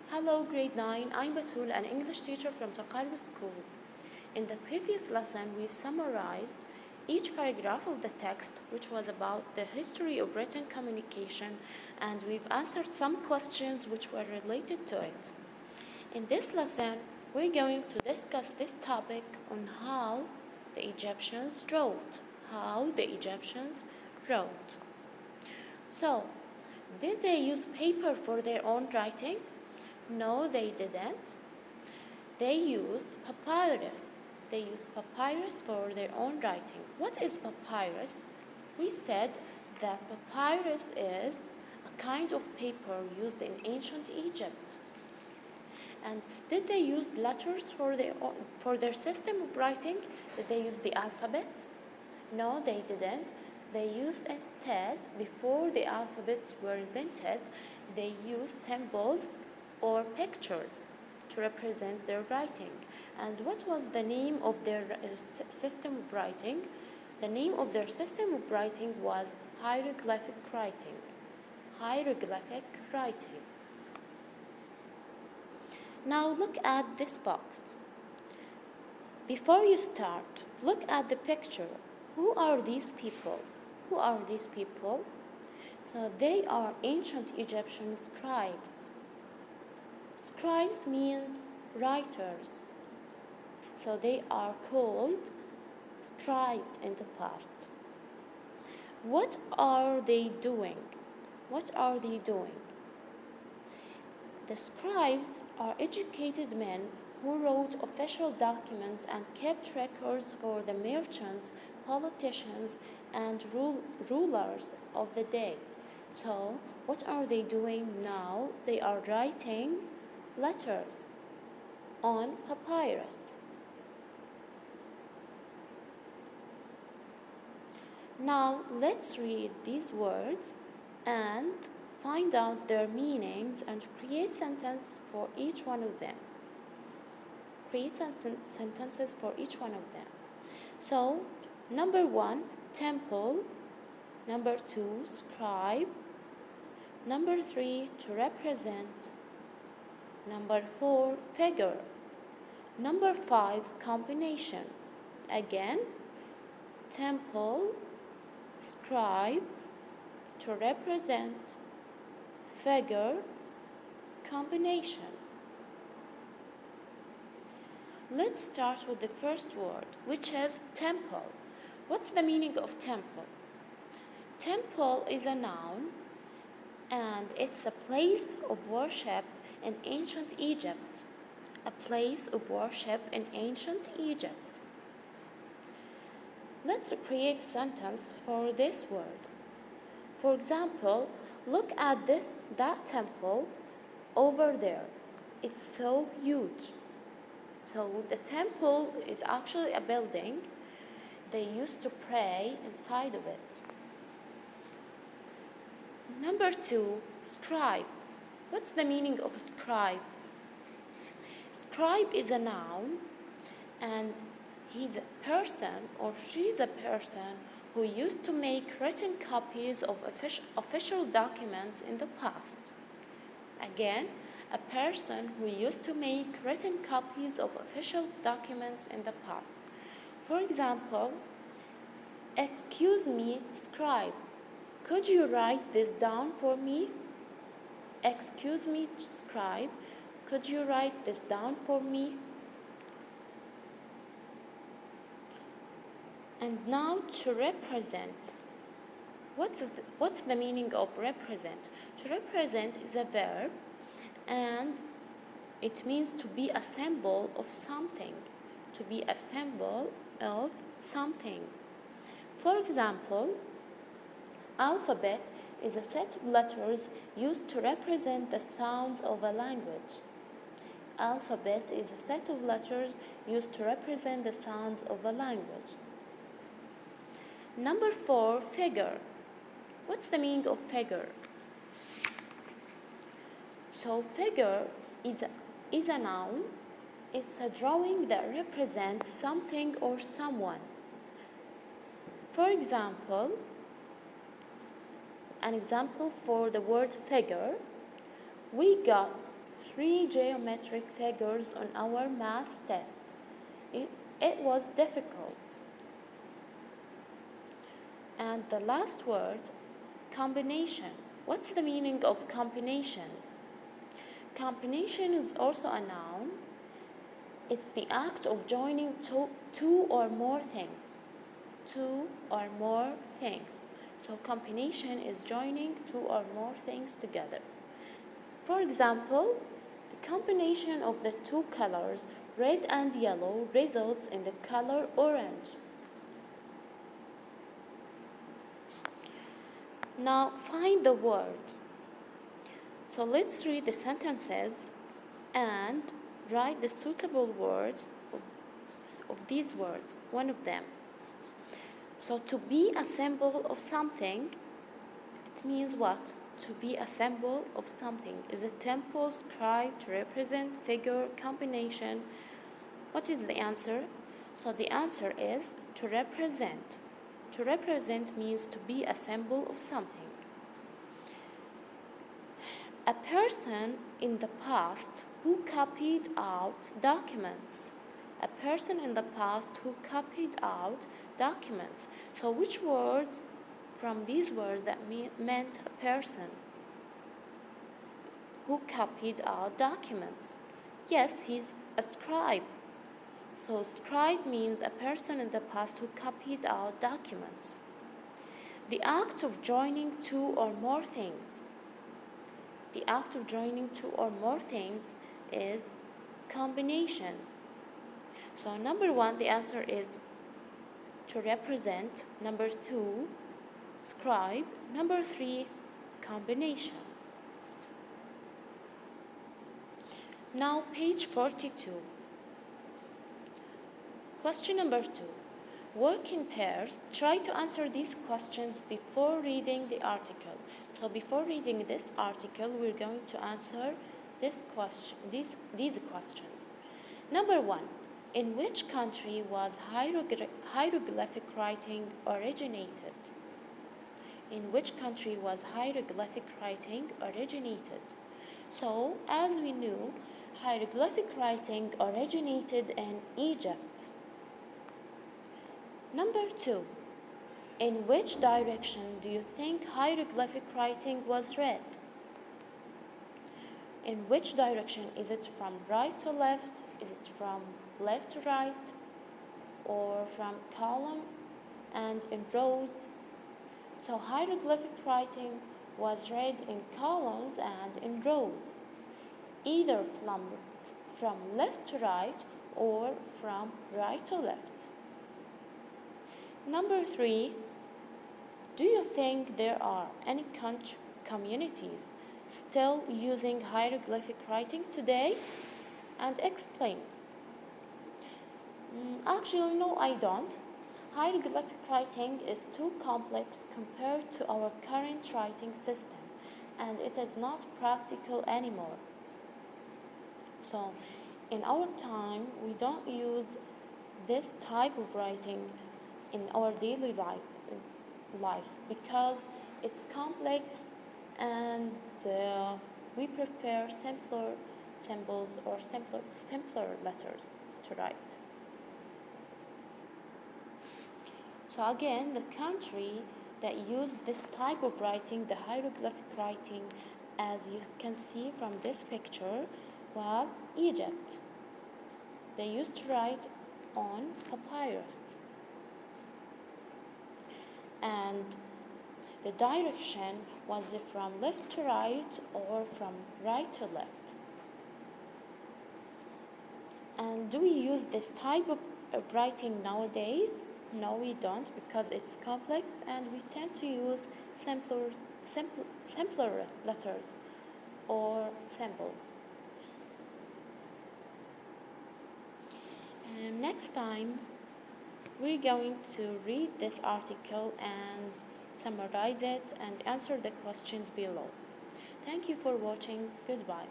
Hello, grade 9. I'm Batul, an English teacher from Taqarib School. In the previous lesson, we've summarized each paragraph of the text, which was about the history of written communication, and we've answered some questions which were related to it. In this lesson, we're going to discuss this topic on how the Egyptians wrote. So, did they use paper for their own writing? No, they didn't. They used papyrus. They used papyrus for their own writing. What is papyrus? We said that papyrus is a kind of paper used in ancient Egypt. And did they use letters for their system of writing? Did they use the alphabets? No, they didn't. They used instead, before the alphabets were invented, they used symbols or pictures to represent their writing. And what was the name of their system of writing? The name of their system of writing was hieroglyphic writing. Hieroglyphic writing. Now look at this box. Before you start, look at the picture. Who are these people? Who are these people? So they are ancient Egyptian scribes. Scribes means writers. So they are called scribes in the past. What are they doing? What are they doing? The scribes are educated men who wrote official documents and kept records for the merchants, politicians, and rulers of the day. So, what are they doing now? They are writing letters on papyrus. Now, let's read these words and find out their meanings and create sentences for each one of them. Sentences for each one of them. So, number 1, temple. Number 2, scribe. Number 3, to represent. Number 4, figure. Number 5, combination. Again, temple, scribe, to represent, figure, combination. Let's start with the first word, which is temple. What's the meaning of temple? Temple is a noun, and it's a place of worship in ancient Egypt. A place of worship in ancient Egypt. Let's create a sentence for this word. For example, look at that temple over there. It's so huge. So the temple is actually a building. They used to pray inside of it. Number 2, scribe. What's the meaning of scribe? Scribe is a noun, and he's a person or she's a person who used to make written copies of official documents in the past. Again, a person who used to make written copies of official documents in the past. For example, excuse me, scribe, could you write this down for me? Excuse me, scribe, could you write this down for me? And now to represent. What's the meaning of represent? To represent is a verb, and it means to be a symbol of something. To be a symbol of something. For example, alphabet is a set of letters used to represent the sounds of a language. Alphabet is a set of letters used to represent the sounds of a language. Number 4, figure. What's the meaning of figure? So figure is a noun. It's a drawing that represents something or someone. For example, an example for the word figure, we got 3 geometric figures on our maths test. It was difficult. And the last word, combination. What's the meaning of combination? Combination is also a noun. It's the act of joining two or more things. Two or more things. So combination is joining two or more things together. For example, the combination of the two colors, red and yellow, results in the color orange. Now find the words. So let's read the sentences and write the suitable word of these words, one of them. So to be a symbol of something, it means what? To be a symbol of something is a temple, scribe, to represent, figure, combination. What is the answer? So the answer is to represent. To represent means to be a symbol of something. A person in the past who copied out documents. A person in the past who copied out documents. So which words from these words that meant a person who copied out documents? Yes, he's a scribe. So scribe means a person in the past who copied out documents. The act of joining two or more things. The act of joining two or more things is combination. So number one, the answer is to represent. Number two, scribe. Number three, combination. Now page 42. Question number 2. Work in pairs. Try to answer these questions before reading the article. So before reading this article, we're going to answer these questions. Number 1. In which country was hieroglyphic writing originated? In which country was hieroglyphic writing originated? So, as we knew, hieroglyphic writing originated in Egypt. Number 2. In which direction do you think hieroglyphic writing was read? In which direction? Is it from right to left? Is it from left to right? Or from column and in rows? So hieroglyphic writing was read in columns and in rows, either from left to right or from right to left. Number 3, do you think there are any communities still using hieroglyphic writing today? And explain. Actually, no, I don't. Hieroglyphic writing is too complex compared to our current writing system, and it is not practical anymore. So, in our time, we don't use this type of writing in our daily life because it's complex and we prefer simpler symbols or simpler letters to write. So again, the country that used this type of writing, the hieroglyphic writing, as you can see from this picture, was Egypt. They used to write on papyrus. And the direction was from left to right or from right to left. And do we use this type of writing nowadays? No, we don't, because it's complex and we tend to use simpler letters or symbols. And next time, we're going to read this article and summarize it and answer the questions below. Thank you for watching. Goodbye.